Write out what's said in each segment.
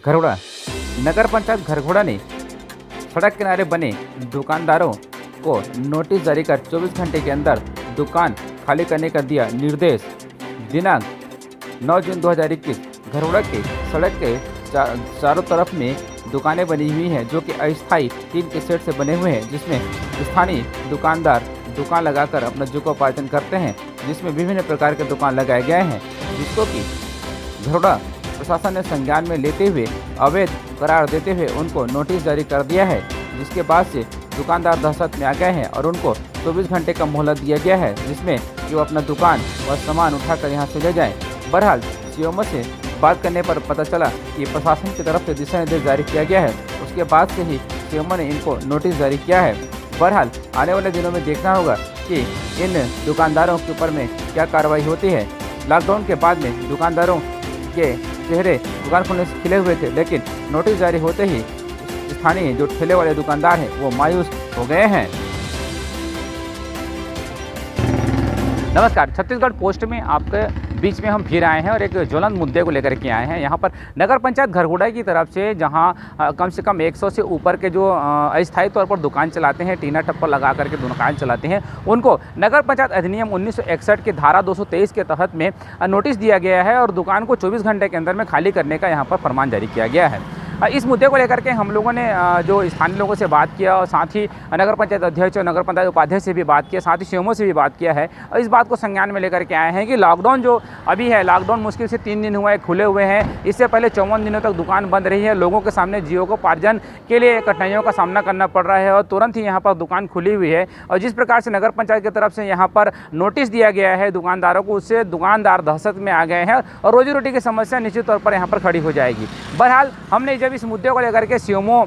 घरघोड़ा नगर पंचायत घरघोड़ा ने सड़क किनारे बने दुकानदारों को नोटिस जारी कर 24 घंटे के अंदर दुकान खाली करने का दिया निर्देश। दिनांक 9 जून 2021 घरघोड़ा के सड़क के चारों तरफ में दुकानें बनी हुई हैं जो कि अस्थायी टीन के सेट से बने हुए हैं, जिसमें स्थानीय दुकानदार दुकान लगाकर अपना जीविकोपार्जन करते हैं, जिसमें विभिन्न प्रकार के दुकान लगाए गए हैं, जिसको कि घरघोड़ा प्रशासन ने संज्ञान में लेते हुए अवैध करार देते हुए उनको नोटिस जारी कर दिया है, जिसके बाद से दुकानदार दहशत में आ गए हैं और उनको 24 घंटे का मोहलत दिया गया है, जिसमें कि वो अपना दुकान व सामान उठाकर यहाँ से ले जाएं। बहरहाल सीएमओ से बात करने पर पता चला कि प्रशासन की तरफ से दिशा निर्देश जारी किया गया है, उसके बाद से ही सीएमओ ने इनको नोटिस जारी किया है। बहरहाल आने वाले दिनों में देखना होगा कि इन दुकानदारों के ऊपर में क्या कार्रवाई होती है। लॉकडाउन के बाद में दुकानदारों के चेहरे दुकान खोलने से खिले हुए थे, लेकिन नोटिस जारी होते ही स्थानीय जो ठेले वाले दुकानदार हैं वो मायूस हो गए हैं। नमस्कार, छत्तीसगढ़ पोस्ट में आपके बीच में हम फिर आए हैं और एक ज्वलंत मुद्दे को लेकर के आए हैं। यहाँ पर नगर पंचायत घरघोड़ा की तरफ से जहाँ कम से कम 100 से ऊपर के जो अस्थायी तौर पर दुकान चलाते हैं, टीना टप्पर लगा करके दुकान चलाते हैं, उनको नगर पंचायत अधिनियम 1961 की धारा 223 के तहत में नोटिस दिया गया है और दुकान को 24 घंटे के अंदर में खाली करने का यहाँ पर फरमान जारी किया गया है। इस मुद्दे को लेकर के हम लोगों ने जो स्थानीय लोगों से बात किया और साथ ही नगर पंचायत अध्यक्ष और नगर पंचायत उपाध्यक्ष से भी बात किया, साथ ही सीएमओ से भी बात किया है और इस बात को संज्ञान में लेकर के आए हैं कि लॉकडाउन जो अभी है, लॉकडाउन मुश्किल से 3 दिन हुआ है खुले हुए हैं। इससे पहले 54 दिनों तक दुकान बंद रही है। लोगों के सामने जीविकोपार्जन के लिए कठिनाइयों का सामना करना पड़ रहा है और तुरंत ही यहाँ पर दुकान खुली हुई है और जिस प्रकार से नगर पंचायत की तरफ से यहाँ पर नोटिस दिया गया है दुकानदारों को, उससे दुकानदार दहशत में आ गए हैं और रोजी रोटी की समस्या निश्चित तौर पर यहाँ पर खड़ी हो जाएगी। बहरहाल हमने जब इस मुद्दे को लेकर के सीएमओ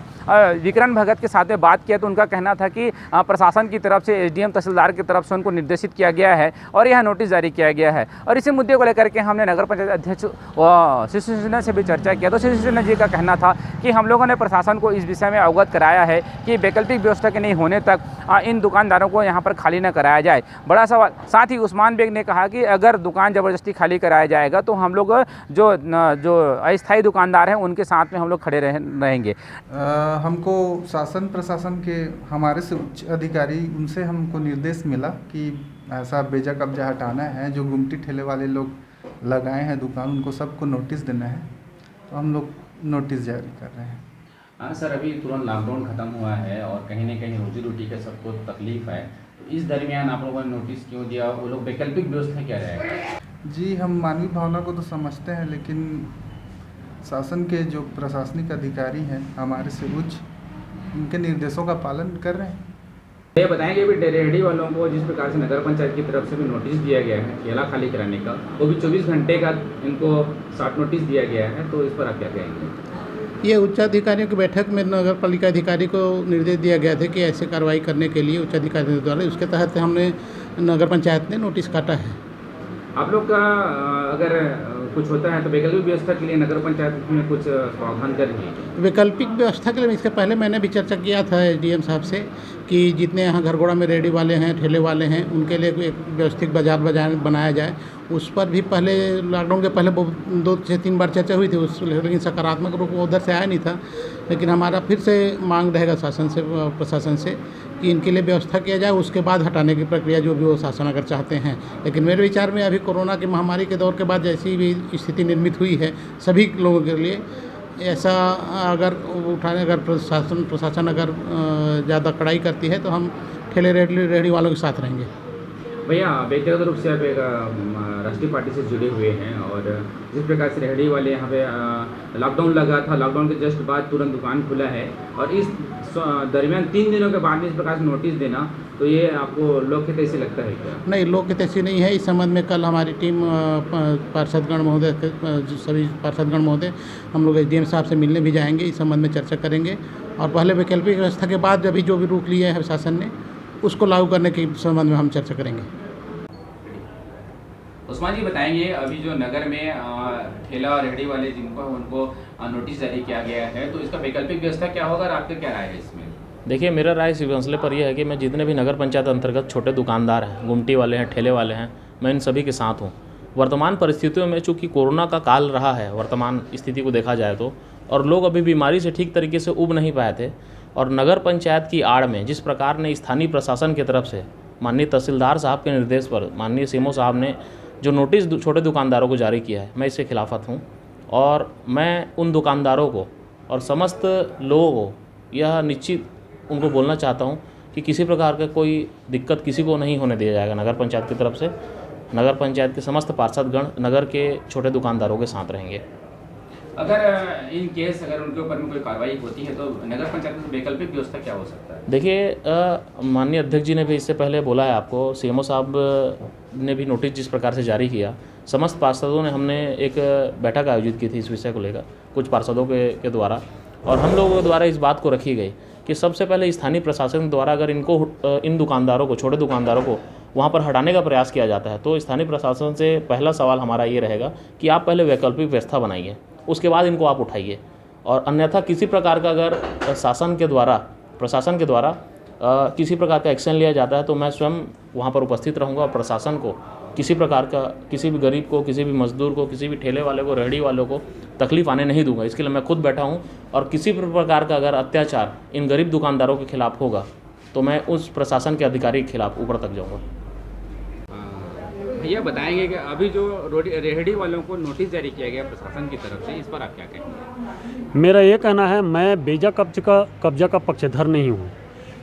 विक्रम भगत के साथ बात किया तो उनका कहना था कि प्रशासन की तरफ से एसडीएम तहसीलदार की तरफ से उनको निर्देशित किया गया है और यह नोटिस जारी किया गया है। और इसी मुद्दे को लेकर के हमने नगर पंचायत अध्यक्ष शिशु सिन्हा से भी चर्चा किया तो शिशु सिन्हा जी का कहना था कि हम लोगों ने प्रशासन को इस विषय में अवगत कराया है कि वैकल्पिक व्यवस्था के नहीं होने तक इन दुकानदारों को यहाँ पर खाली न कराया जाए। बड़ा सवाल। साथ ही उस्मान बेग ने कहा कि अगर दुकान ज़बरदस्ती खाली कराया जाएगा तो हम लोग जो अस्थायी दुकानदार हैं उनके साथ में हम लोग खड़े रहेंगे। हमको शासन प्रशासन के हमारे से उच्च अधिकारी उनसे हमको निर्देश मिला कि ऐसा बेजा कब्जा हटाना है, जो गुमटी ठेले वाले लोग लगाए हैं दुकान उनको सबको नोटिस देना है, तो हम लोग नोटिस जारी कर रहे हैं। हाँ सर, अभी तुरंत लॉकडाउन खत्म हुआ है और कहीं ना कहीं रोजी रोटी का सबको तकलीफ है, तो इस दरमियान आप लोगों ने नोटिस क्यों दिया? वो लोग वैकल्पिक व्यवस्था क्या रहेगा? जी, हम मानवीय भावना को तो समझते हैं, लेकिन शासन के जो प्रशासनिक अधिकारी हैं हमारे से उच्च, उनके निर्देशों का पालन कर रहे हैं। ये बताएंगे भी रेहड़ी वालों को जिस प्रकार से नगर पंचायत की तरफ से भी नोटिस दिया गया है ठेला खाली कराने का, वो भी 24 घंटे का इनको शॉर्ट नोटिस दिया गया है, तो इस पर आप क्या कहेंगे? ये उच्च अधिकारियों की बैठक में नगर पालिका अधिकारी को निर्देश दिया गया था कि ऐसे कार्रवाई करने के लिए उच्च अधिकारियों द्वारा, उसके तहत हमने नगर पंचायत ने नोटिस काटा है। आप लोग का अगर कुछ होता है तो वैकल्पिक व्यवस्था के लिए नगर पंचायत में कुछ प्रावधान करेंगे? वैकल्पिक व्यवस्था के लिए इससे पहले मैंने भी चर्चा किया था एसडीएम साहब से कि जितने यहाँ घरघोड़ा में रेडी वाले हैं, ठेले वाले हैं, उनके लिए एक व्यवस्थित बाजार बनाया जाए। उस पर भी पहले लॉकडाउन के पहले 2 से 3 बार चर्चा हुई थी, लेकिन सकारात्मक रूप उधर से आया नहीं था। लेकिन हमारा फिर से मांग रहेगा शासन से, प्रशासन से कि इनके लिए व्यवस्था किया जाए, उसके बाद हटाने की प्रक्रिया जो भी वो शासन अगर चाहते हैं। लेकिन मेरे विचार में अभी कोरोना की महामारी के दौर के बाद जैसी भी स्थिति निर्मित हुई है सभी लोगों के लिए, ऐसा अगर उठाने अगर प्रशासन अगर ज़्यादा कड़ाई करती है तो हम ठेले रेहड़ी वालों के साथ रहेंगे। भैया, व्यक्तिगत रूप से आप एक राष्ट्रीय पार्टी से जुड़े हुए हैं और जिस प्रकार से रेहड़ी वाले यहाँ पे लॉकडाउन लगा था, लॉकडाउन के जस्ट बाद तुरंत दुकान खुला है और इस दरमियान 3 दिनों के बाद इस प्रकार से नोटिस देना, तो ये आपको लोकहित ऐसी लगता है क्या? नहीं, लोकहित ऐसी नहीं है। इस संबंध में कल हमारी टीम पार्षदगण महोदय, सभी पार्षदगण महोदय, हम लोग एसडीएम साहब से मिलने भी जाएंगे, इस संबंध में चर्चा करेंगे और पहले वैकल्पिक व्यवस्था के बाद अभी जो भी रोक लिए है शासन ने उसको लागू करने के संबंध में हम चर्चा करेंगे। उस्मान जी बताएंगे, अभी जो नगर में ठेला और रेहड़ी वाले जिनको उनको नोटिस जारी किया गया है, तो इसका वैकल्पिक व्यवस्था क्या होगा और आपका क्या राय है इसमें? देखिए, मेरा राय इस मसले पर यह है कि मैं जितने भी नगर पंचायत अंतर्गत छोटे दुकानदार हैं, गुमटी वाले हैं, ठेले वाले हैं, मैं इन सभी के साथ हूँ। वर्तमान परिस्थितियों में चूँकि कोरोना का काल रहा है, वर्तमान स्थिति को देखा जाए तो, और लोग अभी बीमारी से ठीक तरीके से उब नहीं पाए थे, और नगर पंचायत की आड़ में जिस प्रकार ने स्थानीय प्रशासन की तरफ से माननीय तहसीलदार साहब के निर्देश पर माननीय सीएमओ साहब ने जो नोटिस छोटे दुकानदारों को जारी किया है, मैं इसके खिलाफत हूँ। और मैं उन दुकानदारों को और समस्त लोगों को यह निश्चित उनको बोलना चाहता हूँ कि किसी प्रकार का कोई दिक्कत किसी को नहीं होने दिया जाएगा। नगर पंचायत की तरफ से नगर पंचायत के समस्त पार्षदगण नगर के छोटे दुकानदारों के साथ रहेंगे। अगर इन केस अगर उनके ऊपर में कोई कार्रवाई होती है तो नगर पंचायत की वैकल्पिक व्यवस्था क्या हो सकता है? देखिए, माननीय अध्यक्ष जी ने भी इससे पहले बोला है आपको, सीएमओ साहब ने भी नोटिस जिस प्रकार से जारी किया, समस्त पार्षदों ने हमने एक बैठक आयोजित की थी इस विषय को लेकर कुछ पार्षदों के द्वारा, और हम लोगों द्वारा इस बात को रखी गई कि सबसे पहले स्थानीय प्रशासन द्वारा अगर इन दुकानदारों को, छोटे दुकानदारों को वहाँ पर हटाने का प्रयास किया जाता है तो स्थानीय प्रशासन से पहला सवाल हमारा ये रहेगा कि आप पहले वैकल्पिक व्यवस्था बनाइए, उसके बाद इनको आप उठाइए। और अन्यथा किसी प्रकार का अगर प्रशासन के द्वारा किसी प्रकार का एक्शन लिया जाता है तो मैं स्वयं वहाँ पर उपस्थित रहूँगा और प्रशासन को किसी प्रकार का, किसी भी गरीब को, किसी भी मजदूर को, किसी भी ठेले वाले को, रेहड़ी वालों को तकलीफ आने नहीं दूंगा। इसके लिए मैं खुद बैठा हूँ, और किसी भी प्रकार का अगर अत्याचार इन गरीब दुकानदारों के खिलाफ होगा तो मैं उस प्रशासन के अधिकारी के खिलाफ ऊपर तक जाऊँगा। भैया बताएंगे कि अभी जो रेहड़ी वालों को नोटिस जारी किया गया प्रशासन की तरफ से, इस पर आप क्या कहेंगे? मेरा ये कहना है, मैं बेजा कब्जा का पक्षधर नहीं हूँ,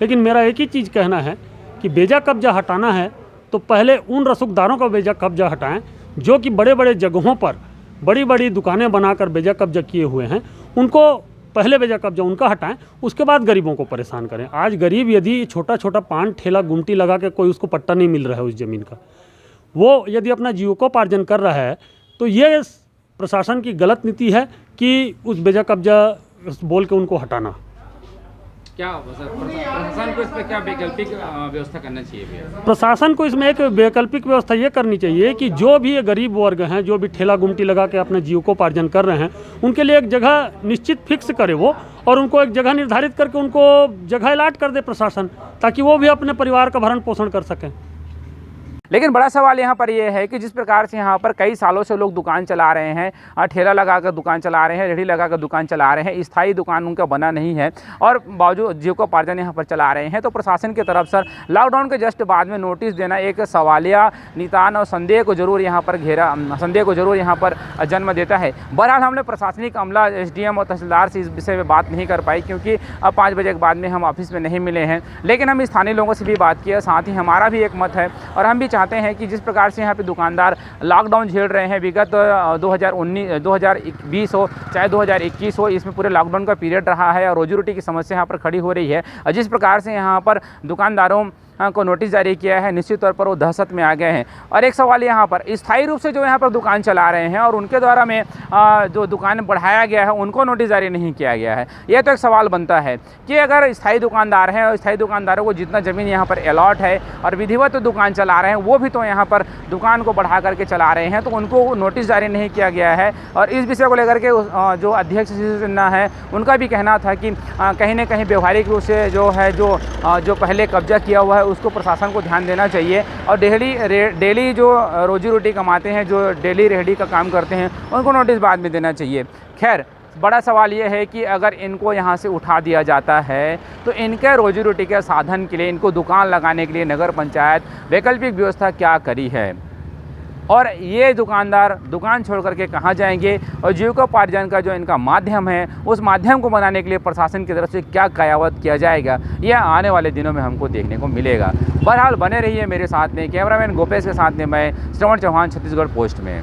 लेकिन मेरा एक ही चीज़ कहना है कि बेजा कब्जा हटाना है तो पहले उन रसूखदारों का बेजा कब्जा हटाएं जो कि बड़े बड़े जगहों पर बड़ी बड़ी दुकानें बनाकर बेजा कब्जा किए हुए हैं, उनको पहले बेजा कब्जा उनका हटाएं, उसके बाद गरीबों को परेशान करें। आज गरीब यदि छोटा छोटा पान ठेला गुमटी लगा के कोई उसको पट्टा नहीं मिल रहा है उस ज़मीन का, वो यदि अपना जीविकोपार्जन कर रहा है तो ये प्रशासन की गलत नीति है कि उस बेजा कब्जा बोल के उनको हटाना। क्या प्रशासन को इस पर क्या वैकल्पिक व्यवस्था करना चाहिए भैया? प्रशासन को इसमें एक वैकल्पिक व्यवस्था ये करनी चाहिए कि जो भी गरीब वर्ग हैं, जो भी ठेला गुमटी लगा के अपने जीविकोपार्जन कर रहे हैं, उनके लिए एक जगह निश्चित फिक्स करे वो, और उनको एक जगह निर्धारित करके उनको जगह अलॉट कर दे प्रशासन, ताकि वो भी अपने परिवार का भरण पोषण कर सकें। लेकिन बड़ा सवाल यहाँ पर यह है कि जिस प्रकार से यहाँ पर कई सालों से लोग दुकान चला रहे हैं, ठेला लगाकर दुकान चला रहे हैं, रेहड़ी लगाकर दुकान चला रहे हैं, स्थायी दुकान उनका बना नहीं है और बावजूद जीविकोपार्जन यहाँ पर चला रहे हैं, तो प्रशासन की तरफ से लॉकडाउन के जस्ट बाद में नोटिस देना एक सवालिया निशान और संदेह को जरूर यहाँ पर जन्म देता है। बहरहाल हमने प्रशासनिक अमला, SDM और तहसीलदार से इस विषय में बात नहीं कर पाई क्योंकि अब 5 बजे के बाद में हम ऑफिस में नहीं मिले हैं, लेकिन हम स्थानीय लोगों से भी बात किया, साथ ही हमारा भी एक मत है और हम भी चाहते हैं कि जिस प्रकार से यहाँ पे दुकानदार लॉकडाउन झेल रहे हैं, विगत 2020 हो चाहे 2021 हो, इसमें पूरे लॉकडाउन का पीरियड रहा है और रोजी रोटी की समस्या यहाँ पर खड़ी हो रही है। और जिस प्रकार से यहाँ पर दुकानदारों को नोटिस जारी किया है, निश्चित तौर पर वो दहशत में आ गए हैं। और एक सवाल यहाँ पर स्थायी रूप से जो यहाँ पर दुकान चला रहे हैं और उनके द्वारा में जो दुकान बढ़ाया गया है उनको नोटिस जारी नहीं किया गया है। यह तो एक सवाल बनता है कि अगर स्थायी दुकानदार हैं और स्थायी दुकानदारों को जितना ज़मीन यहाँ पर अलॉट है और विधिवत दुकान चला रहे हैं, वो भी तो यहाँ पर दुकान को बढ़ा करके चला रहे हैं, तो उनको नोटिस जारी नहीं किया गया है। और इस विषय को लेकर के जो अध्यक्ष सिन्हा है उनका भी कहना था कि कहीं ना कहीं व्यवहारिक रूप से जो पहले कब्जा किया हुआ है उसको प्रशासन को ध्यान देना चाहिए और डेली जो रोजी रोटी कमाते हैं, जो डेली रेहड़ी का काम करते हैं, उनको नोटिस बाद में देना चाहिए। खैर, बड़ा सवाल ये है कि अगर इनको यहाँ से उठा दिया जाता है तो इनके रोजी रोटी के साधन के लिए, इनको दुकान लगाने के लिए नगर पंचायत वैकल्पिक व्यवस्था क्या करी है और ये दुकानदार दुकान छोड़ करके कहाँ जाएंगे और जीविकोपार्जन का जो इनका माध्यम है उस माध्यम को बनाने के लिए प्रशासन की तरफ से क्या कयावत किया जाएगा, यह आने वाले दिनों में हमको देखने को मिलेगा। बहरहाल बने रहिए मेरे साथ में, कैमरामैन गोपेश के साथ में मैं श्रवण चौहान, छत्तीसगढ़ पोस्ट में।